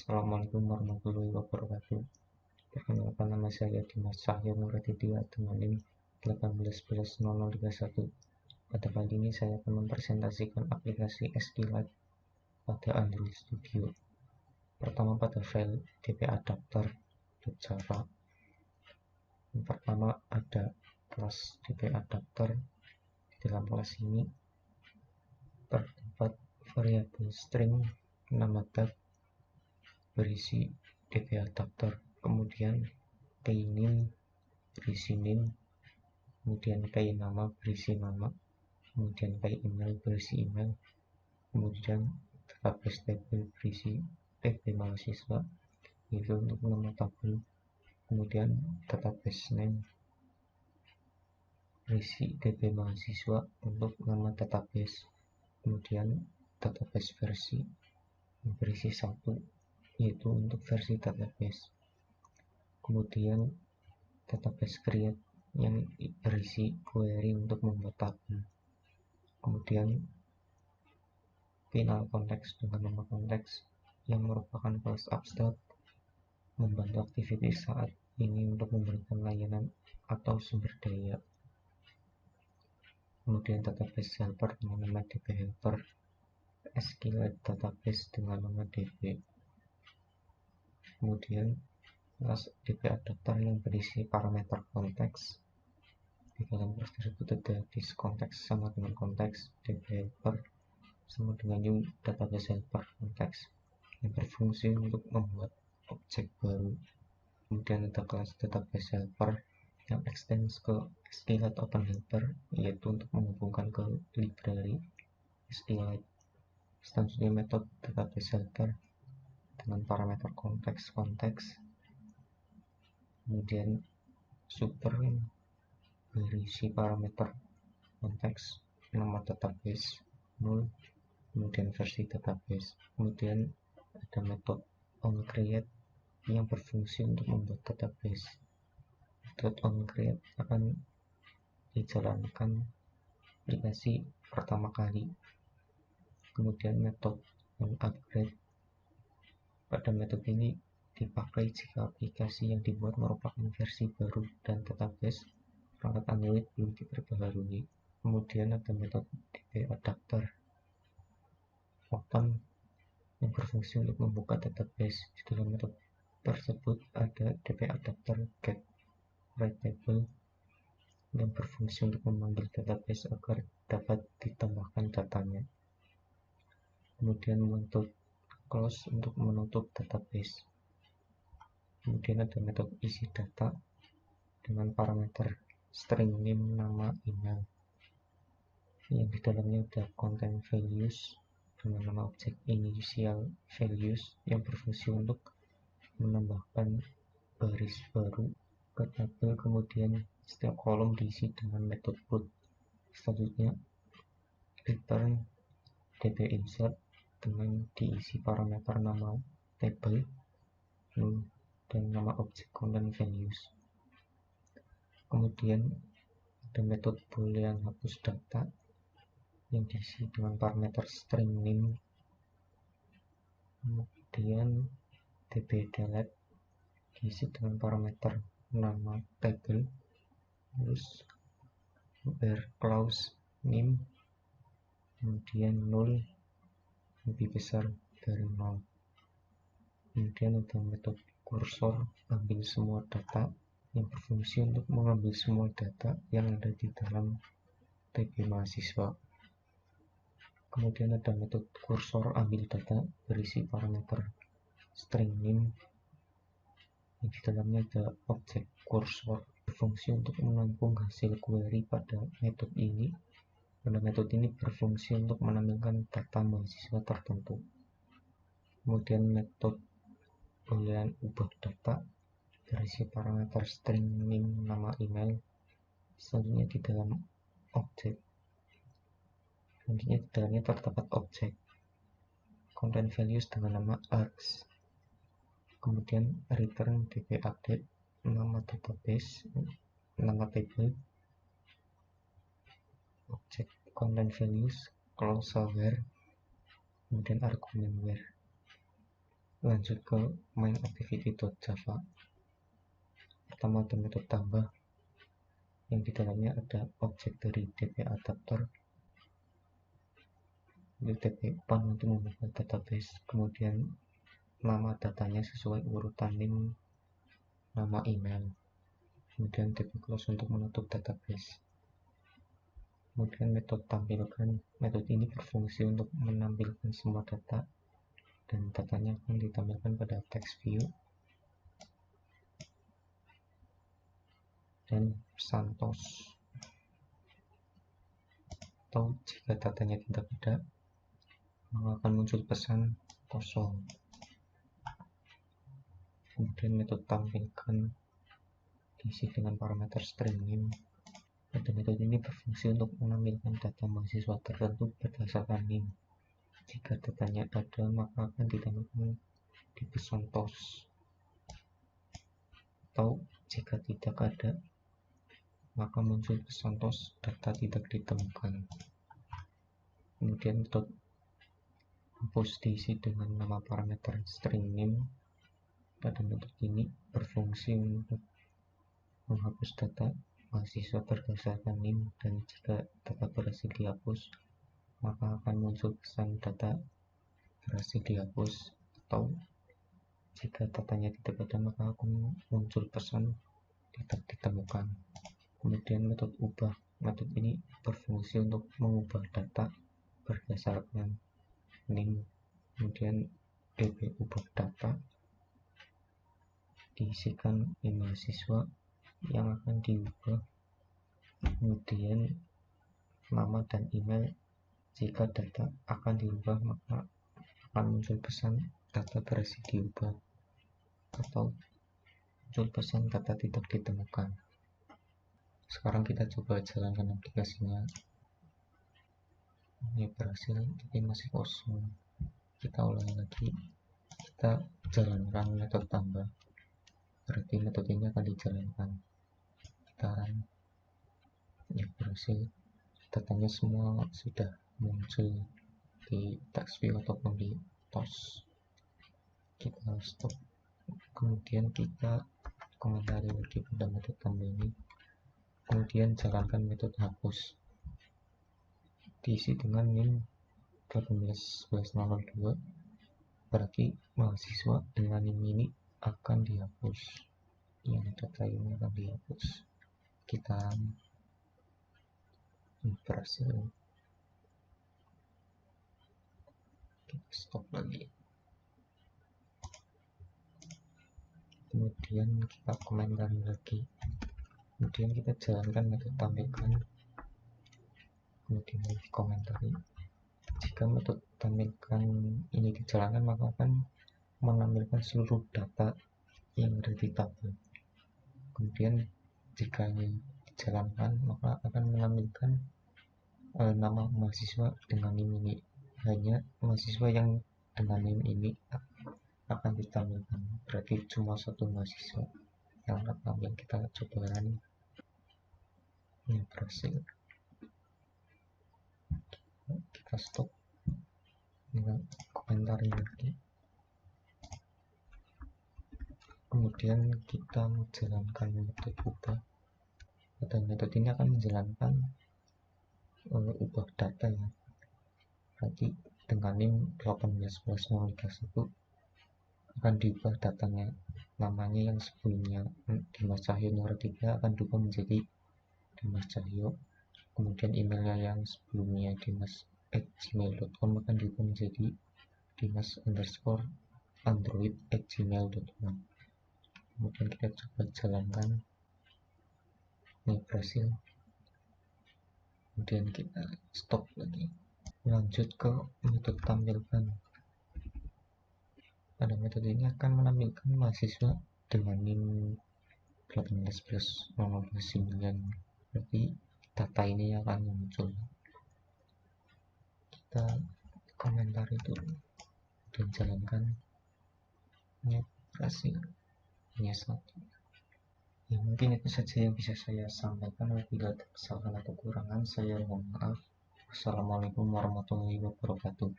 Assalamualaikum warahmatullahi wabarakatuh. Perkenalkan, nama saya Dimas Cahyo Muraditya dengan NIM 18+0031. Pada kali ini saya akan mempresentasikan aplikasi SQLite pada Android Studio. Pertama, pada file dpadapter.java. Yang pertama ada kelas dpadapter. Di dalam kelas ini terdapat variabel string nama tab berisi dpadapter, kemudian key name berisi name, kemudian key nama berisi nama, kemudian key email berisi email, kemudian database table berisi TB mahasiswa itu untuk nama tabel, kemudian database name berisi DB mahasiswa untuk nama database, kemudian database versi berisi 1 yaitu untuk versi database, kemudian database create yang berisi query untuk membuat tabel, kemudian final konteks dengan nama konteks yang merupakan kelas abstrak membantu aktivitas saat ini untuk memberikan layanan atau sumber daya, kemudian database helper dengan nama db helper, SQLite database dengan nama db, kemudian kelas dpadapter yang berisi parameter konteks. Di dalam kelas tersebut ada disContext sama dengan konteks, db helper sama dengan new database helper konteks yang berfungsi untuk membuat objek baru. Kemudian ada kelas database helper yang extends ke SQLite Open Helper, yaitu untuk menghubungkan ke library SQLite. Selanjutnya metode database helper dengan parameter konteks, kemudian super berisi parameter konteks, nama database 0, kemudian versi database. Kemudian ada metode onCreate yang berfungsi untuk membuat database. Metode onCreate akan dijalankan aplikasi pertama kali. Kemudian metode onUpgrade, pada metode ini dipakai jika aplikasi yang dibuat merupakan versi baru dan database perangkat Android belum diperbaharui. Kemudian ada metode dpadapter open yang berfungsi untuk membuka database. Di dalam metode tersebut ada dpadapter get writable yang berfungsi untuk memanggil database agar dapat ditambahkan datanya. Kemudian metode close untuk menutup database. Kemudian ada metode isi data dengan parameter string name, nama, email, yang di dalamnya ada content values dengan nama objek initial values yang berfungsi untuk menambahkan baris baru ke tabel, kemudian setiap kolom diisi dengan metode put. Selanjutnya return dbinsert dengan diisi parameter nama table dan nama objek content values. Kemudian ada metode boolean hapus data yang diisi dengan parameter string name, kemudian dbdelete diisi dengan parameter nama table, terus where clause name kemudian 0 lebih besar dari 0. Kemudian ada metode kursor ambil semua data yang berfungsi untuk mengambil semua data yang ada di dalam TB mahasiswa. Kemudian ada metode kursor ambil data berisi parameter string name yang di dalamnya ada objek kursor, berfungsi untuk menampung hasil query pada metode ini. Pada metode ini berfungsi untuk menampilkan data mahasiswa tertentu. Kemudian metode boolean ubah data berisi parameter string name, nama, email. Selanjutnya di dalamnya terdapat objek content values dengan nama args. Kemudian return dbupdate nama database, nama table, objek content values, clause where, kemudian argumen where. Lanjut ke main activity.java. Pertama ada metode tambah yang di dalamnya ada objek dari DB adapter, DB pan untuk membuka database, kemudian nama datanya sesuai urutan NIM, nama email, kemudian DB close untuk menutup database. Kemudian metode tampilkan, metode ini berfungsi untuk menampilkan semua data dan datanya akan ditampilkan pada text view. Dan Santos, atau jika datanya tidak ada maka akan muncul pesan kosong. Kemudian metode tampilkan diisi dengan parameter string name. Pada metode ini berfungsi untuk menampilkan data mahasiswa tertentu berdasarkan name. Jika datanya ada maka akan ditampilkan di pesan tos, atau jika tidak ada maka muncul pesan tos data tidak ditemukan. Kemudian metode hapus diisi dengan nama parameter string name. Pada metode ini berfungsi untuk menghapus data mahasiswa berdasarkan NIM, dan jika data berhasil dihapus maka akan muncul pesan data berhasil dihapus, atau jika datanya tidak ada maka akan muncul pesan tidak ditemukan. Kemudian metode ubah, metode ini berfungsi untuk mengubah data berdasarkan NIM. Kemudian DB ubah data diisikan mahasiswa yang akan diubah, kemudian nama dan email. Jika data akan diubah maka akan muncul pesan data berhasil diubah, atau muncul pesan data tidak ditemukan. Sekarang kita coba jalankan aplikasinya. Ini berhasil tapi masih kosong. Kita ulangi lagi, kita jalankan metode tambah, berarti metode ini akan dijalankan. Kita ya berhasil, datanya semua sudah muncul di text view ataupun di tos. Kita stop, kemudian kita komentari lagi pada metode tambah ini, kemudian jalankan metode hapus, diisi dengan NIM 18.11.02, berarti mahasiswa dengan NIM ini akan dihapus, yang data ini akan dihapus. Kita berhasil, kita stop lagi, kemudian kita komentari lagi, kemudian kita jalankan metode tampilkan, kemudian komentari. Jika metode tampilkan ini dijalankan maka akan menampilkan seluruh data yang ada di tabel. Kemudian jika ini dijalankan maka akan menampilkan nama mahasiswa dengan NIM ini. Hanya mahasiswa yang dengan NIM ini akan ditampilkan, berarti cuma satu mahasiswa yang akan tampil. Kita coba run. Ini berhasil, kita stop dengan komentari lagi, kemudian kita menjalankan metode ubah. Pada metode ini akan menjalankan ubah data ya, berarti dengan NIM 18.11.01 akan diubah datanya, namanya yang sebelumnya Dimas Cahyo nomor 3 akan diubah menjadi Dimas Cahyo, kemudian emailnya yang sebelumnya dimas@gmail.com akan diubah menjadi dimas_android@gmail.com. kemudian kita coba jalankan. Ini berhasil, kemudian kita stop lagi, lanjut ke metode tampilkan. Pada metode ini akan menampilkan mahasiswa dengan NIM 18+0009, berarti data ini akan muncul. Kita komentari dulu dan jalankan. Ini berhasil, hanya satu. Ya, mungkin itu saja yang bisa saya sampaikan. Apabila ada kesalahan atau kekurangan saya mohon maaf. Wassalamualaikum warahmatullahi wabarakatuh.